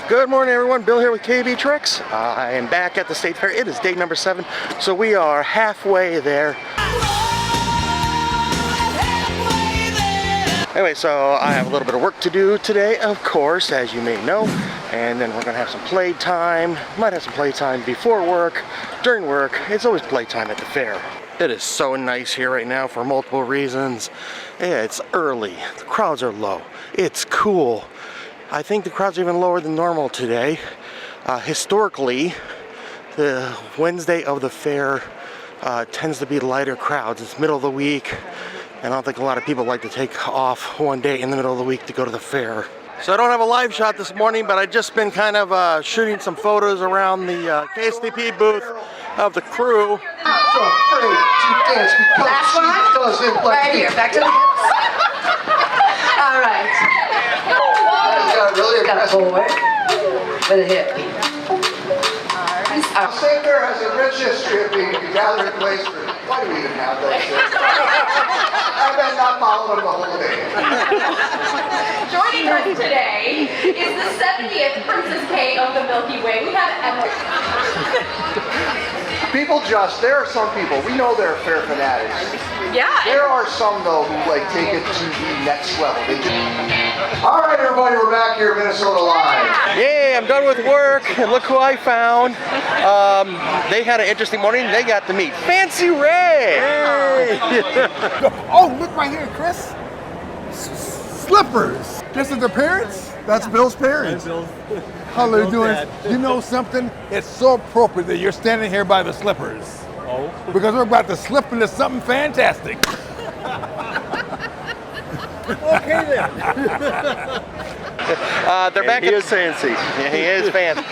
Good morning, everyone. Bill here with KB Tricks. I am back at the State Fair. It is day number 7, so we are halfway there. Anyway, so I have a little bit of work to do today, of course, as you may know. And then we're going to have some playtime. Might have some playtime before work, during work. It's always playtime at the fair. It is so nice here right now for multiple reasons. Yeah, it's early. The crowds are low. It's cool. I think the crowds are even lower than normal today. Historically, the Wednesday of the fair tends to be lighter crowds. It's middle of the week, and I don't think a lot of people like to take off one day in the middle of the week to go to the fair. So I don't have a live shot this morning, but I've just been kind of shooting some photos around the KSTP booth of the crew. So afraid to dance because she doesn't like right here, back to the hips. All right. really Got forward with a hip. The State Fair has a rich history of being a gathering place for. Why do we even have those things? I bet not follow them the whole day. Joining us today is the 70th Princess K of the Milky Way. We have Emma. People there are some people, we know they're fair fanatics. Yeah. There are some, though, who take it to the next level. All right, everybody, we're back here at Minnesota Live. Yeah, I'm done with work, and look who I found. They had an interesting morning. They got to meet Fancy Ray. Hey. Oh, look right here, Chris. Slippers. This is the parents? That's Bill's parents. How are you doing? You know something? It's so appropriate that you're standing here by the slippers. Oh. Because we're about to slip into something fantastic. Okay then. They're back. He is fancy. Yeah, he is fancy.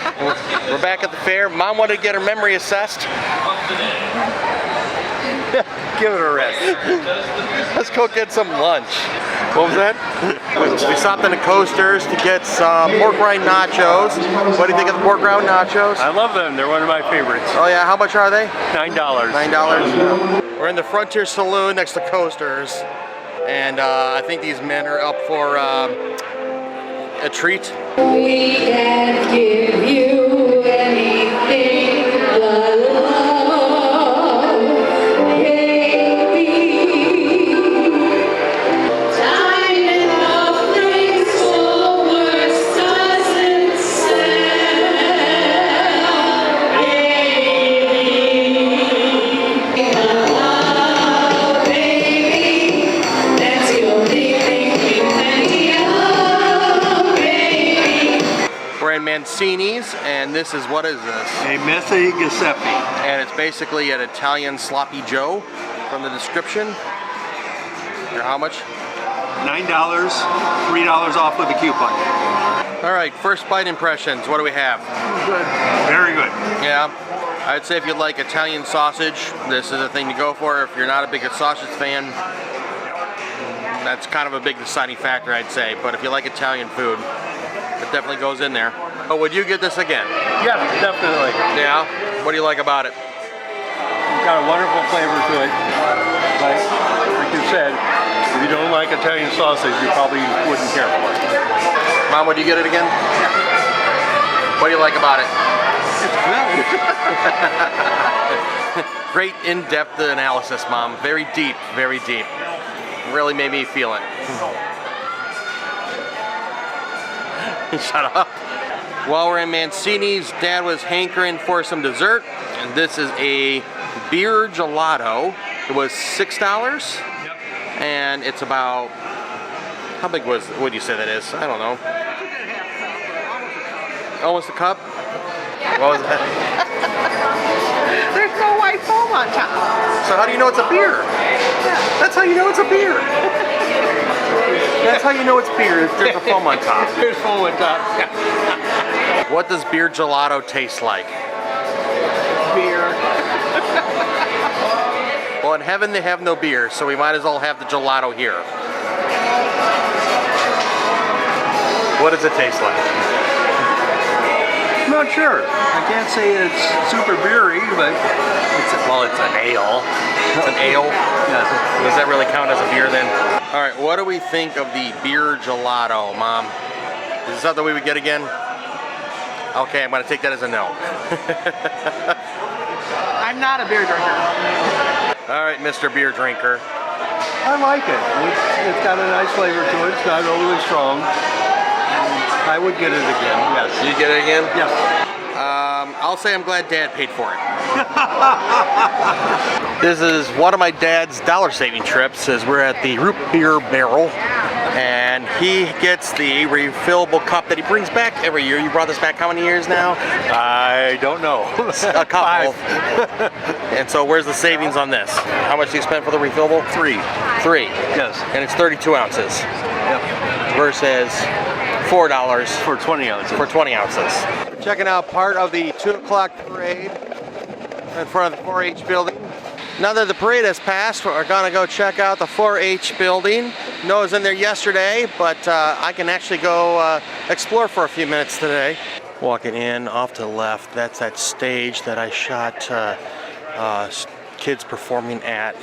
We're back at the fair. Mom wanted to get her memory assessed. Give it a rest. Let's go get some lunch. What was that? We stopped in the Coasters to get some pork rind nachos. What do you think of the pork rind nachos? I love them. They're one of my favorites. Oh yeah, how much are they? $9. $9. We're in the Frontier Saloon next to Coasters, and I think these men are up for a treat. We can give you anything but love, baby. Time enough brings for words doesn't sell, baby. Love, baby. That's the only thing we can give. We're in Mancini's, and this is, what is this? A Messi Giuseppe. And it's basically an Italian sloppy Joe from the description. Here, how much? $9, $3 off with a coupon. All right, first bite impressions. What do we have? Good. Very good. Yeah, I'd say if you like Italian sausage, this is the thing to go for. If you're not a big sausage fan, that's kind of a big deciding factor, I'd say. But if you like Italian food, it definitely goes in there. But would you get this again? Yes, definitely. Yeah? What do you like about it? It's got a wonderful flavor to it. Like you said, if you don't like Italian sausage, you probably wouldn't care for it. Mom, would you get it again? Yeah. What do you like about it? It's good. Great in-depth analysis, Mom. Very deep, very deep. Really made me feel it. Shut up. While we're in Mancini's, Dad was hankering for some dessert, and this is a beer gelato. It was $6, Yep. and it's about, how big would you say that is? I don't know. Almost a cup? What was that? There's no white foam on top. So how do you know it's a beer? That's how you know it's a beer. That's how you know it's beer, if there's a foam on top. There's foam on top. What does beer gelato taste like? Beer. Well, in heaven they have no beer, so we might as well have the gelato here. What does it taste like? I'm not sure. I can't say it's super beery, but It's an ale. It's an ale? yes. Does that really count as a beer then? All right, what do we think of the beer gelato, Mom? Is this something we would get again? Okay, I'm gonna take that as a no. I'm not a beer drinker. All right, Mr. Beer Drinker. I like it. It's got a nice flavor to it. It's not overly strong. I would get it again, yes. You get it again? Yes. I'll say I'm glad Dad paid for it. This is one of my dad's dollar saving trips as we're at the Root Beer Barrel. And he gets the refillable cup that he brings back every year. You brought this back how many years now? I don't know. A couple. And so where's the savings on this? How much do you spend for the refillable? Three. Yes. And it's 32 ounces. Yep. Versus $4 For 20 ounces. for 20 ounces. Checking out part of the 2 o'clock parade in front of the 4-H building. Now that the parade has passed, we're gonna go check out the 4-H building. Noah's in there yesterday, but I can actually go explore for a few minutes today. Walking in off to the left, that's that stage that I shot kids performing at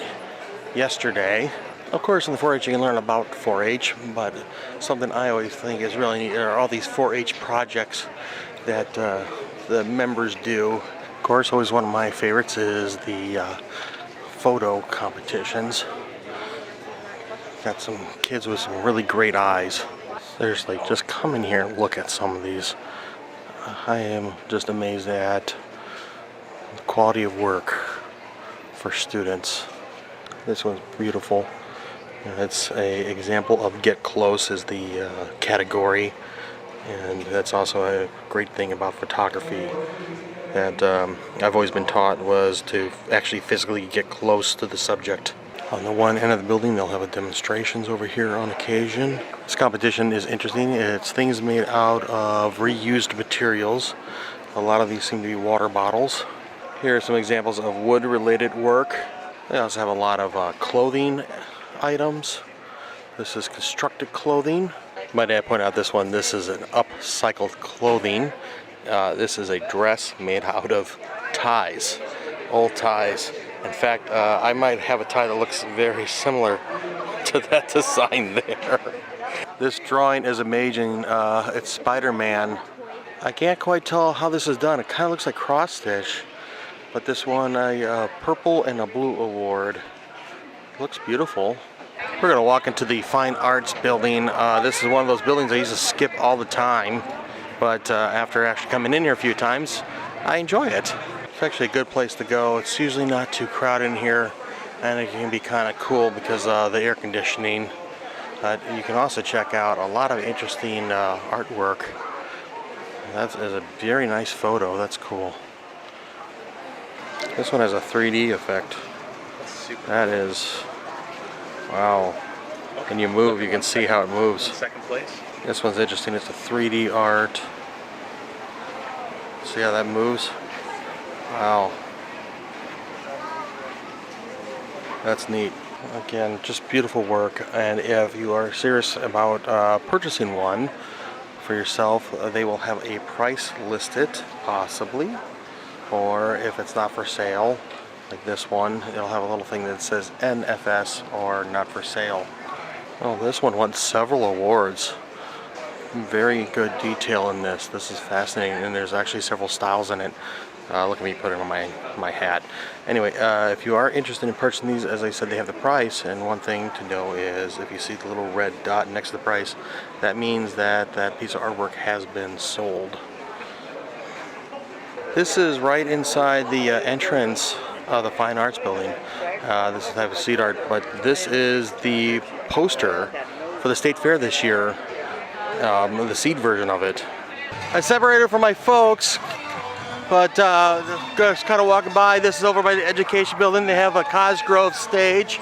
yesterday. Of course, in the 4-H you can learn about 4-H, but something I always think is really neat are all these 4-H projects that the members do. Of course, always one of my favorites is the photo competitions. Got some kids with some really great eyes. Seriously, just come in here and look at some of these. I am just amazed at the quality of work for students. This one's beautiful. It's a example of Get Close is the category, and that's also a great thing about photography that I've always been taught was to actually physically get close to the subject. On the one end of the building they'll have a demonstrations over here on occasion. This competition is interesting. It's things made out of reused materials. A lot of these seem to be water bottles. Here are some examples of wood related work. They also have a lot of clothing items. This is constructed clothing. My dad pointed out this one. This is an upcycled clothing. This is a dress made out of ties, old ties. In fact, I might have a tie that looks very similar to that design there. This drawing is amazing. It's Spider-Man. I can't quite tell how this is done. It kind of looks like cross stitch, but this won a purple and a blue award. It looks beautiful. We're gonna walk into the Fine Arts building. This is one of those buildings I used to skip all the time, but after actually coming in here a few times, I enjoy it. It's actually a good place to go. It's usually not too crowded in here, and it can be kind of cool because of the air conditioning. You can also check out a lot of interesting artwork. That is a very nice photo. That's cool. This one has a 3D effect. That is, wow. When you move, you can see how it moves. Second place. This one's interesting. It's a 3D art. See how that moves? Wow. That's neat. Again, just beautiful work. And if you are serious about purchasing one for yourself, they will have a price listed, possibly. Or if it's not for sale, like this one, it'll have a little thing that says NFS or not for sale. Oh, this one won several awards. Very good detail in this. This is fascinating, and there's actually several styles in it. Look at me putting on my hat. Anyway, if you are interested in purchasing these, as I said, they have the price, and one thing to know is if you see the little red dot next to the price, that means that that piece of artwork has been sold. This is right inside the entrance of the Fine Arts building. This is type of seed art, but this is the poster for the State Fair this year, the seed version of it. I separated from my folks, but just kind of walking by. This is over by the education building. They have a Cosgrove stage.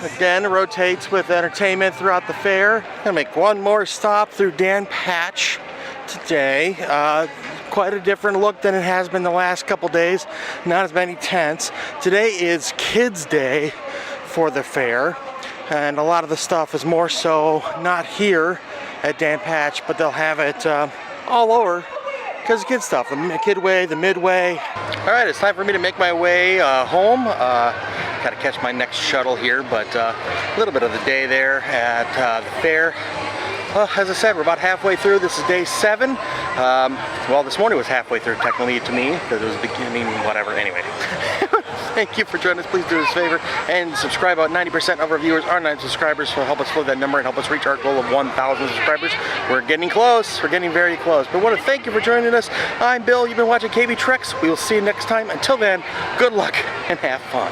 Again, it rotates with entertainment throughout the fair. Gonna make one more stop through Dan Patch today. Quite a different look than it has been the last couple days. Not as many tents. Today is Kids Day for the fair, and a lot of the stuff is more so not here at Dan Patch, but they'll have it all over because of kid stuff. The Kidway, the Midway. All right, it's time for me to make my way home. Got to catch my next shuttle here, but a little bit of the day there at the fair. Well, as I said, we're about halfway through. This is day 7. Well, this morning was halfway through technically to me, because it was beginning, whatever, anyway. Thank you for joining us. Please do us a favor and subscribe. About 90% of our viewers are non-subscribers, so help us float that number and help us reach our goal of 1,000 subscribers. We're getting close. We're getting very close. But I want to thank you for joining us. I'm Bill. You've been watching KB Treks. We will see you next time. Until then, good luck and have fun.